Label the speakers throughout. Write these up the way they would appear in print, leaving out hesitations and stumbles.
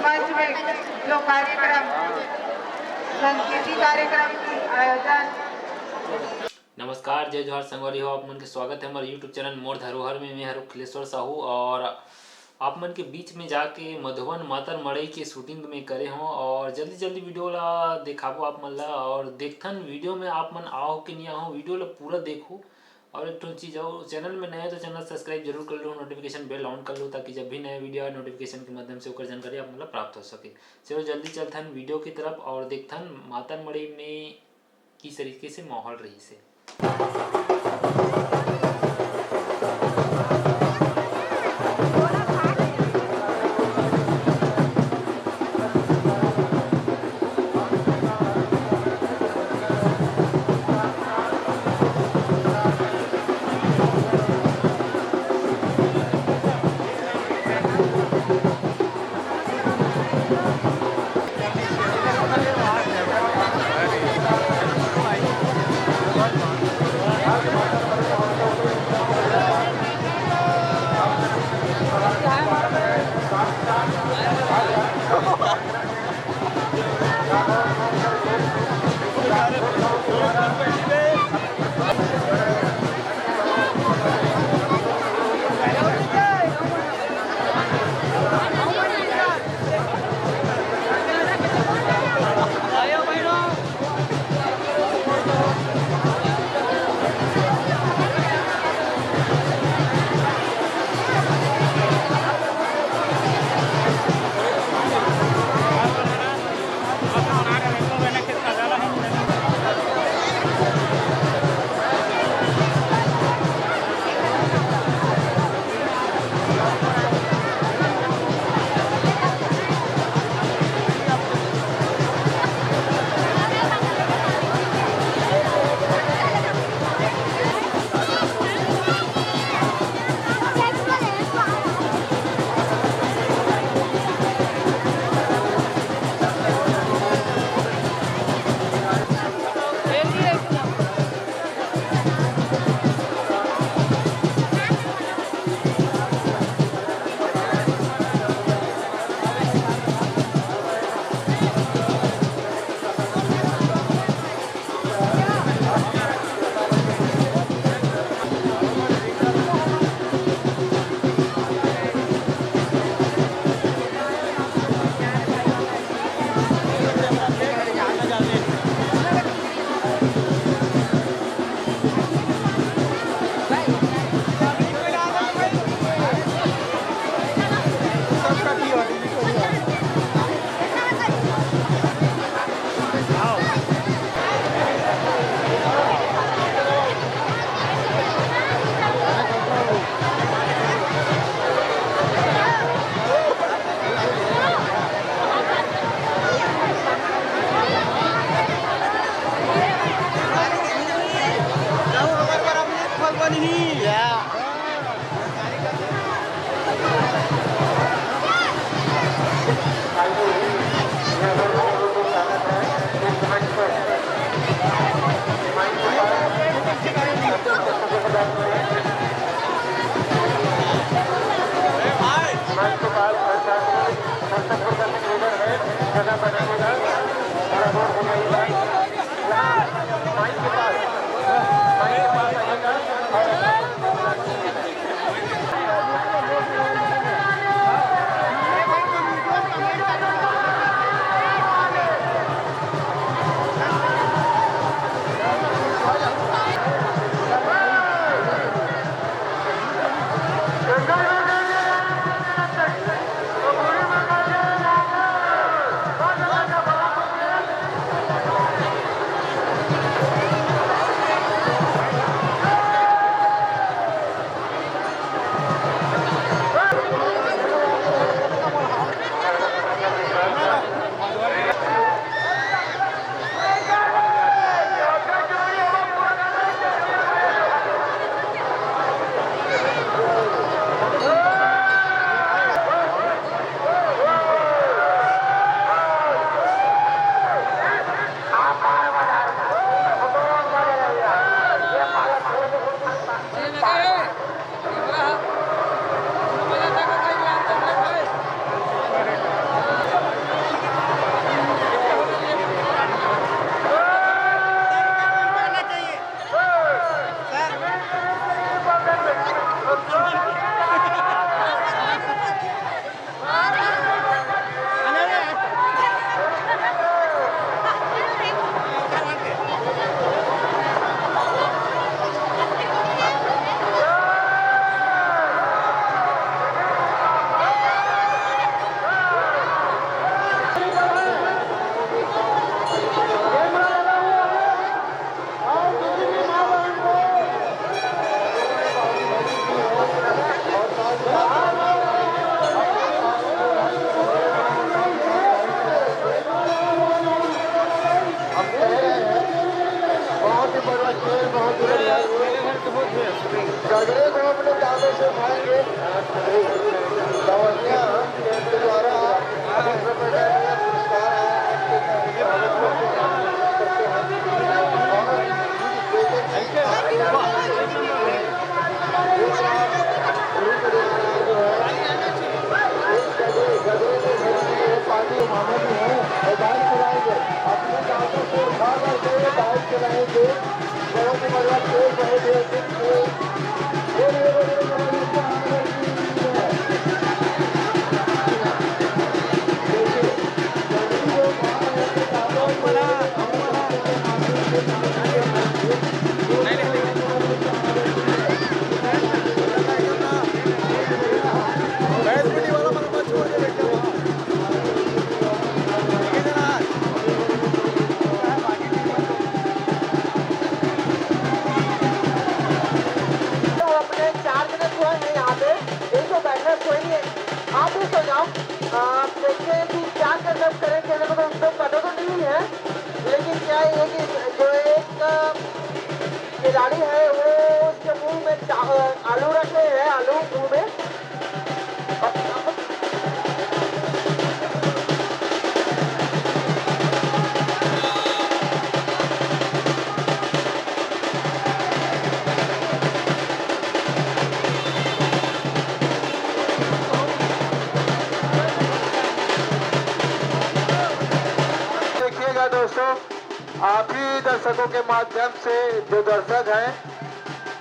Speaker 1: मंच में जो कार्यक्रम संस्कृति कार्यक्रम की आयोजन।
Speaker 2: नमस्कार, जय जोहार संगवारी हो। आप मन के स्वागत है हमारे यूट्यूब चैनल मोर धरोहर में। मैं हर अखिलेश्वर साहू और आप मन के बीच में जाके मधुबन मातर मड़ई के शूटिंग में करे हो और जल्दी जल्दी वीडियो ला दिखाबो आप मन ला। और देखथन वीडियो में आप मन आओ कि नहीं आओ, वीडियो ला पूरा देखो। और एक चीज़ आओ, चैनल में नए तो चैनल सब्सक्राइब जरूर कर लो, नोटिफिकेशन बेल ऑन कर लो ताकि जब भी नए वीडियो आए नोटिफिकेशन के माध्यम से ओकर जानकारी आप मतलब प्राप्त हो सके। चलो जल्दी चलथन वीडियो की तरफ और देखथन मातर मड़ई में किस तरीके से माहौल रही से।
Speaker 3: गगरे को अपने दांतों से उठाएंगे। दवाइयाँ के द्वारा पुरस्कार पार्टी मामले है और बाइक चलाएंगे अपने दांतों से उठा करके बाइक चलाएंगे। बहुत मजा तेज
Speaker 4: आप देखिए कि क्या कसरत करें कहने को तो उनको पता तो नहीं है, लेकिन क्या है कि जो एक खिलाड़ी है वो उसके मुंह में आलू रखे हैं, आलू मुंह में।
Speaker 3: दोस्तों, आप ही दर्शकों के माध्यम से जो दर्शक हैं,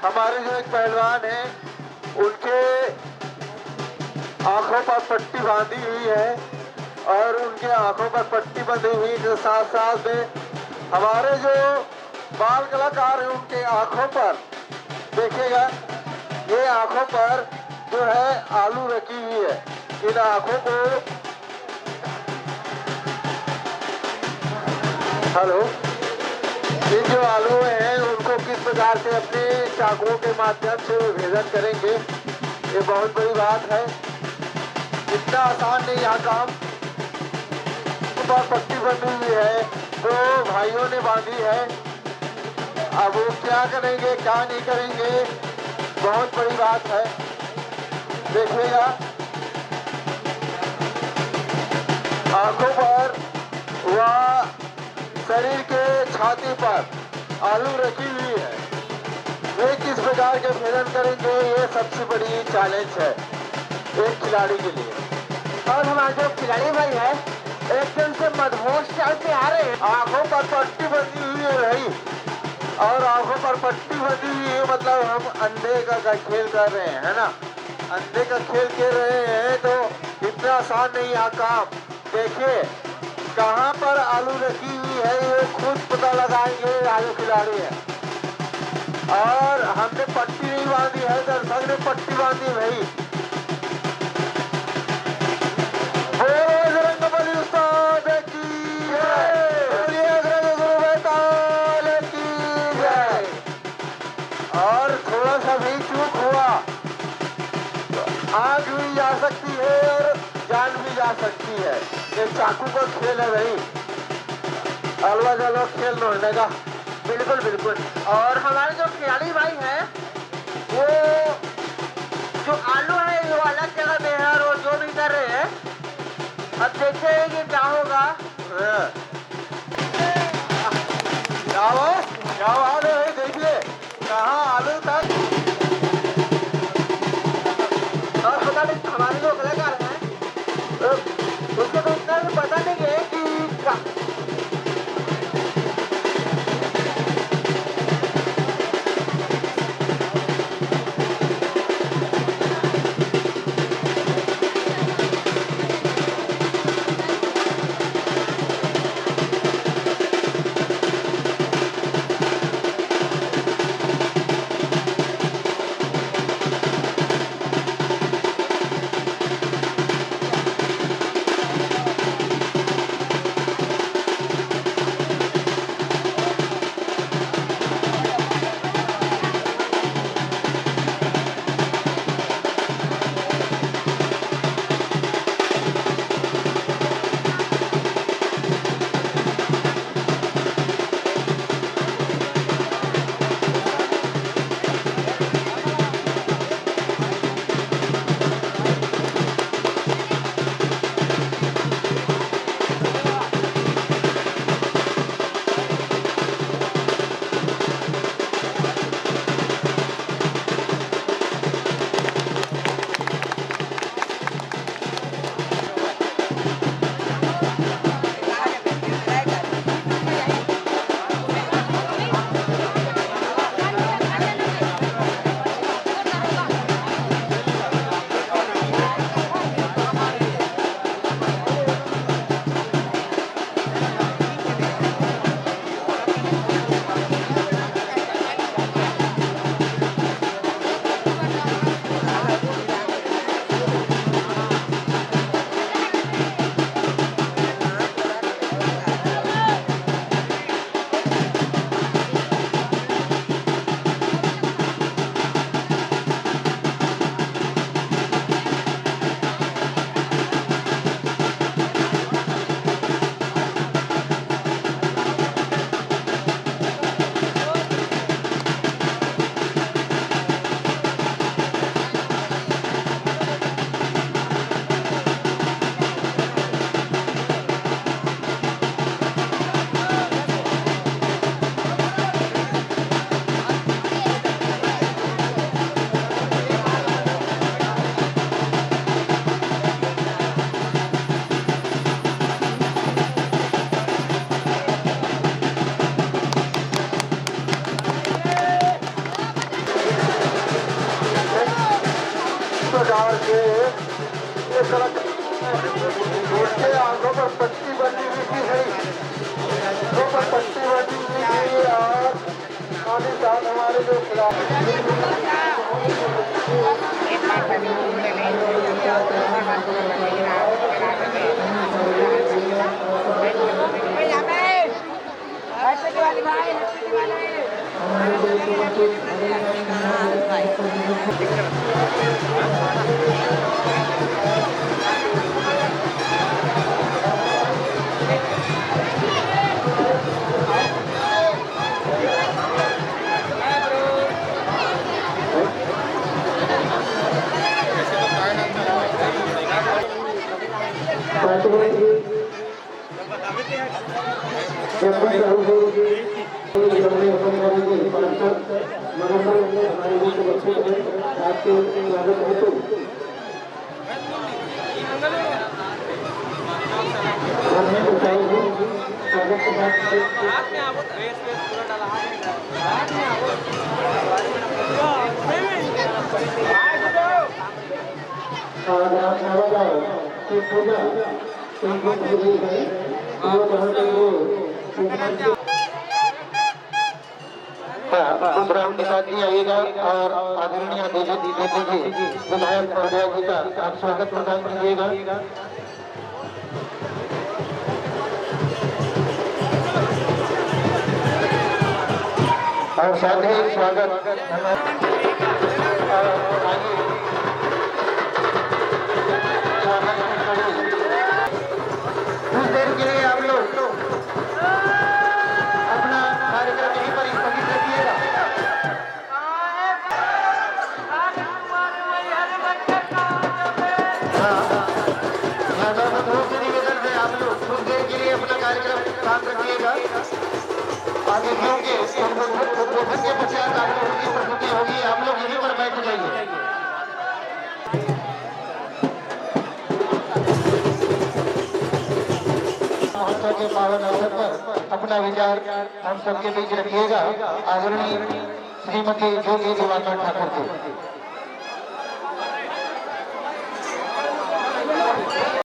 Speaker 3: हमारे जो एक पहलवान हैं, उनके आंखों पर पट्टी बांधी हुई है और उनके आंखों पर पट्टी बंधी हुई के साथ साथ में हमारे जो बाल कलाकार हैं उनके आंखों पर देखिएगा, ये आंखों पर जो है आलू रखी हुई है। इन आंखों को हेलो, ये जो आलू हैं उनको किस प्रकार से अपने चाकुओं के माध्यम से विभेदन करेंगे, ये बहुत बड़ी बात है। इतना आसान नहीं यह काम। ऊपर पट्टी बंधी हुई है तो भाइयों ने बांधी है, अब वो क्या करेंगे क्या नहीं करेंगे, बहुत बड़ी बात है। देखिएगा, आंखों पर वह शरीर के छाती पर आलू रखी हुई है, वे किस प्रकार के भेदन करेंगे, ये सबसे बड़ी चैलेंज है एक खिलाड़ी के लिए।
Speaker 4: और हमारे जो खिलाड़ी भाई है एकदम से मदहोश चाल से आ रहे हैं।
Speaker 3: आंखों पर पट्टी बंधी हुई है भाई, और आंखों पर पट्टी बंधी हुई है मतलब हम अंधे का खेल कर रहे हैं, है ना। अंधे का खेल खेल रहे हैं तो इतना आसान नहीं है काम। देखिए कहाँ पर आलू रखी हुई है ये खुद पता लगाएंगे आलू खिलाड़ी है। और हमने पट्टी नहीं बांधी है, दर्शक ने पट्टी बांधी भाई। और थोड़ा सा भी चूक हुआ तो आग भी जा सकती है और जान भी जा सकती है। ये चाकू का खेल है भाई, अलवा जलवा खेल लौटने का।
Speaker 4: बिल्कुल बिल्कुल। और हमारे जो खिलाड़ी भाई हैं वो जो आलू है वो अलग जगह में है और वो जो भी कर रहे हैं, अब देखते हैं कि क्या होगा।
Speaker 3: क्या बात है, देखिए कहाँ आलू तक।
Speaker 4: और पता नहीं हमारे जो कलाकार हैं उसको तो इतना भी पता नहीं है कि
Speaker 3: प्रकार से ये सड़क उसके आंखों पर पट्टी बनी हुई थी, आंखों पर पट्टी बनी हुई थी और आने साल हमारे जो ब्राह्मण के साथ भी आइएगा और आदरणीय विधायक महोदय जी का आप स्वागत प्रदान कीजिएगा। और साथ ही स्वागत कुछ देर के लिए आप लोग अपना कार्यक्रम यहीं पर स्थगित रखिएगा। निवेदन है आप लोग कुछ देर के लिए अपना कार्यक्रम शांत रखिएगा। आगे क्योंकि उद्बोधन के पश्चात आप लोगों की प्रस्तुति होगी, आप लोग यहीं पर बैठ जाइए। महोत्सव के पावन अवसर पर अपना विचार हम सबके बीच रखिएगा। आदरणीय श्रीमती ज्योति दिवाकर ठाकुर जी।